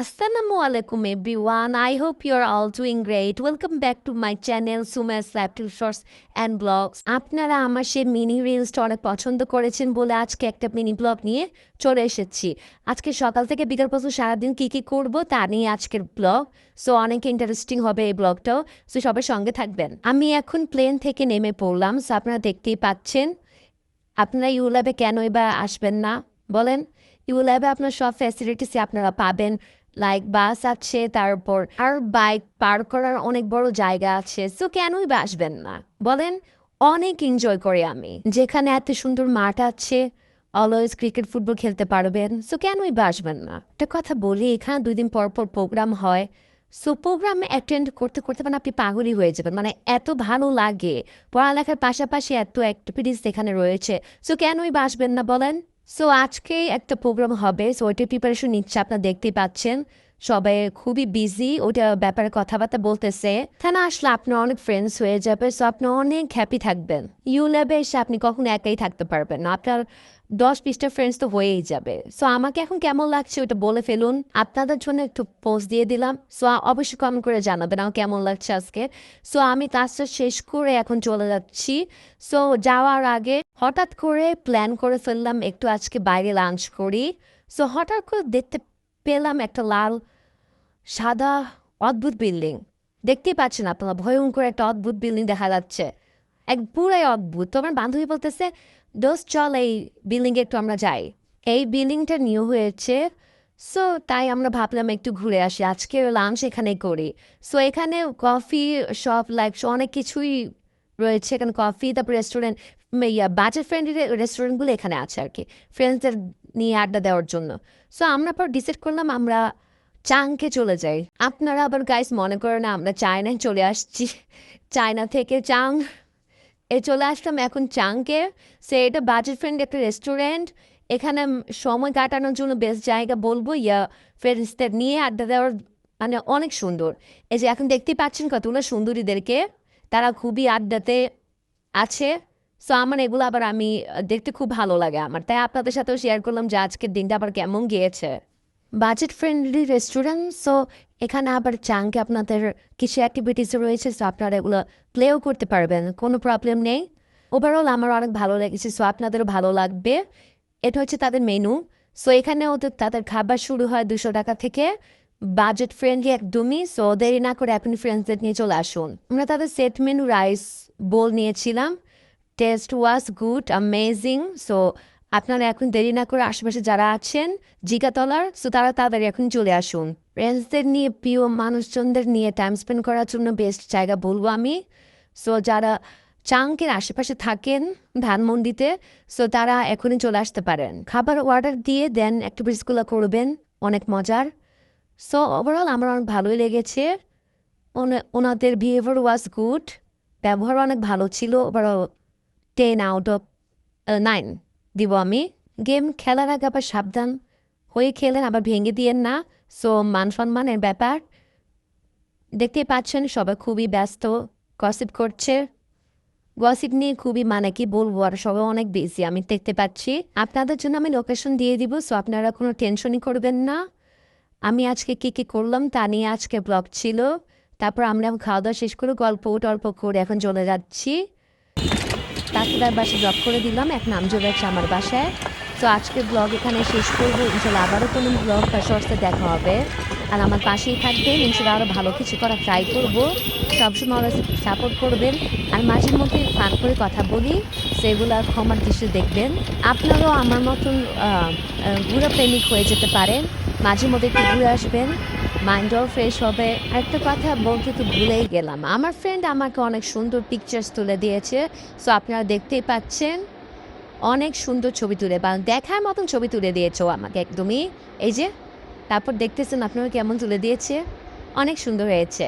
Assalamu alaikum everyone. I hope you're all doing great. Welcome back to my channel Suma's Laptop Shorts and Blogs. আপনারা আমার সেই mini রিলসটা অনেক পছন্দ করেছেন বলে আজকে একটা মিনি ব্লগ নিয়ে চলে এসেছি। আজকে সকাল থেকে বিকাল পর্যন্ত সারাদিন কী করব তা নিয়ে আজকের ব্লগ। সো অনেক ইন্টারেস্টিং হবে এই ব্লগটাও। সো সবার সঙ্গে থাকবেন। আমি এখন প্লেন থেকে নেমে পড়লাম। সো আপনারা দেখতেই পাচ্ছেন। আপনারা ইউল্যাবে কেনই বা আসবেন না বলেন? ইউল্যাবে আপনার সব ফ্যাসিলিটিস আপনারা পাবেন। লাইক বাস আছে, তারপর আর বাইক পার্ক করার অনেক বড় জায়গা আছে। সো কেনই বা আসবেন না বলেন? অনেক এনজয় করি আমি। যেখানে এত সুন্দর মাঠ আছে, অলওয়েজ ক্রিকেট ফুটবল খেলতে পারবেন। সো কেনই বা আসবেন না? একটা কথা বলি, এখানে 2 দিন পর পর প্রোগ্রাম হয়। সো প্রোগ্রামে অ্যাটেন্ড করতে করতে মানে আপনি পাগলই হয়ে যাবেন। মানে এত ভালো লাগে। পড়ালেখার পাশাপাশি এত অ্যাক্টিভিটিস এখানে রয়েছে। সো কেনই বা আসবেন না বলেন? সো আজকেই একটা প্রোগ্রাম হবে। সো ওইটার প্রিপারেশন নিচ্ছে, আপনারা দেখতেই পাচ্ছেন। সবাই খুবই বিজি, ওটা ব্যাপারে কথাবার্তা বলতেছে। থানা আসলে আপনার অনেক ফ্রেন্ডস হয়ে যাবে। সো আপনি অনেক হ্যাপি থাকবেন। ইউল্যাবে এসে আপনি কখনো একাই থাকতে পারবেন না। আপনার 10-20টা ফ্রেন্ডস তো হয়েই যাবে। সো আমাকে এখন কেমন লাগছে ওটা বলে ফেলুন। আপনাদের জন্য একটু পোস্ট দিয়ে দিলাম। সো অবশ্যই কমেন্ট করে জানাবেন আমার কেমন লাগছে আজকে। সো আমি ক্লাসটা শেষ করে এখন চলে যাচ্ছি। সো যাওয়ার আগে হঠাৎ করে প্ল্যান করে ফেললাম একটু আজকে বাইরে লাঞ্চ করি। সো হঠাৎ করে দেখতে পেলাম একটা লাল সাদা অদ্ভুত বিল্ডিং। দেখতেই পাচ্ছেন আপনারা, ভয়ঙ্কর একটা অদ্ভুত বিল্ডিং দেখা যাচ্ছে। এক পুরাই অদ্ভুত। তো আমার বান্ধবী বলতেছে, দোস্ত চল এই বিল্ডিংয়ে একটু আমরা যাই। এই বিল্ডিংটা নিউ হয়েছে। সো তাই আমরা ভাবলাম একটু ঘুরে আসি, আজকে লাঞ্চ এখানে করি। সো এখানে কফি শপ লাইক অনেক কিছুই রয়েছে। এখানে কফি, তারপর রেস্টুরেন্ট, বাজেট ফ্রেন্ডলি রেস্টুরেন্টগুলো এখানে আছে আর কি, ফ্রেন্ডসদের নিয়ে আড্ডা দেওয়ার জন্য। সো আমরা পর ডিসাইড করলাম আমরা চাংকে চলে যাই। আপনারা আবার গাইস মনে করেন না আমরা চায়নায় চলে আসছি। চায়না থেকে চাং চলে আসলাম এখন চাংকে। সে এটা বাজেট ফ্রেন্ড একটা রেস্টুরেন্ট। এখানে সময় কাটানোর জন্য বেস্ট জায়গা বলবো। ফ্রেন্ডসদের নিয়ে আড্ডা দেওয়ার মানে অনেক সুন্দর। এই যে এখন দেখতেই পাচ্ছেন কতগুলো সুন্দরীদেরকে, তারা খুবই আড্ডাতে আছে। সো আমার এগুলো আবার আমি দেখতে খুব ভালো লাগে আমার, তাই আপনাদের সাথেও শেয়ার করলাম যে আজকের দিনটা আবার কেমন গিয়েছে। Budget friendly restaurant. সো এখানে আবার চাংকে আপনাদের কিছু অ্যাক্টিভিটিস রয়েছে। সো আপনারা এগুলো প্লেও করতে পারবেন, কোনো প্রবলেম নেই। ওভারঅল আমার অনেক ভালো লেগেছে। সো আপনাদেরও ভালো লাগবে। এটা হচ্ছে তাদের মেনু। সো এখানে ওদের তাদের খাবার শুরু হয় 200 টাকা থেকে। বাজেট ফ্রেন্ডলি একদমই। সো দেরি না করে আপনি ফ্রেন্ডসদের নিয়ে চলে আসুন। আমরা তাদের সেট মেনু রাইস বোল নিয়েছিলাম। Test was good, amazing. So আপনারা এখন দেরি না করে আশেপাশে যারা আছেন জিগাতলার, সো তারা তাড়াতাড়ি এখন চলে আসুন। ফ্রেন্ডসদের নিয়ে, প্রিয় মানুষজনদের নিয়ে টাইম স্পেন্ড করার জন্য বেস্ট জায়গা বলবো আমি। সো যারা চাংকের আশেপাশে থাকেন ধানমন্ডিতে, সো তারা এখনই চলে আসতে পারেন। খাবার অর্ডার দিয়ে দেন অ্যাক্টিভিটিসগুলো করবেন, অনেক মজার। সো ওভারঅল আমার অনেক ভালোই লেগেছে। ওনাদের বিহেভিয়ার ওয়াজ গুড, ব্যবহার অনেক ভালো ছিল। ওভারঅল 10/9 দিব আমি। গেম খেলার আগে আবার সাবধান হয়ে খেলেন, আবার ভেঙে দিয়েন না। সো মান সম্মানের ব্যাপার। দেখতে পাচ্ছেন সবাই খুবই ব্যস্ত, গসিপ করছে। গসিপ নিয়ে খুবই মানে কি বলবো, আর সবাই অনেক বেশি আমি দেখতে পাচ্ছি। আপনাদের জন্য আমি লোকেশন দিয়ে দিব। সো আপনারা কোনো টেনশনই করবেন না। আমি আজকে কী করলাম তা নিয়ে আজকে ব্লগ ছিল। তারপর আমরা খাওয়া দাওয়া শেষ করে গল্প টল্প করে এখন চলে যাচ্ছি। তার বাসায় ড্রপ করে দিলাম, এখন আমি চলে যাচ্ছি আমার বাসায়। তো আজকের ব্লগ এখানে শেষ করবো। ইনশাল্লাহ আবারও কোনো ব্লগ বা শর্টসে দেখা হবে। আর আমার পাশেই থাকবেন, ইনশাল্লাহ আরও ভালো কিছু করার ট্রাই করবো। সবসময় আমরা সাপোর্ট করবেন। আর মাঝে মধ্যে ফান করে কথা বলি, সেগুলো ক্ষমার দৃষ্টি দেখবেন। আপনারাও আমার মতন ঘুরে প্রেমিক হয়ে যেতে পারেন। মাঝে মধ্যে একটু ঘুরে আসবেন, মাইন্ডও ফ্রেশ হবে। আরেকটা কথা বলতে তো ভুলেই গেলাম, আমার ফ্রেন্ড আমাকে অনেক সুন্দর পিকচার্স তুলে দিয়েছে। সো আপনারা দেখতেই পাচ্ছেন অনেক সুন্দর ছবি তুলে বা দেখার মতন ছবি তুলে দিয়েছে ও আমাকে একদমই। এই যে তারপর দেখতেছেন আপনারা কেমন তুলে দিয়েছে, অনেক সুন্দর হয়েছে।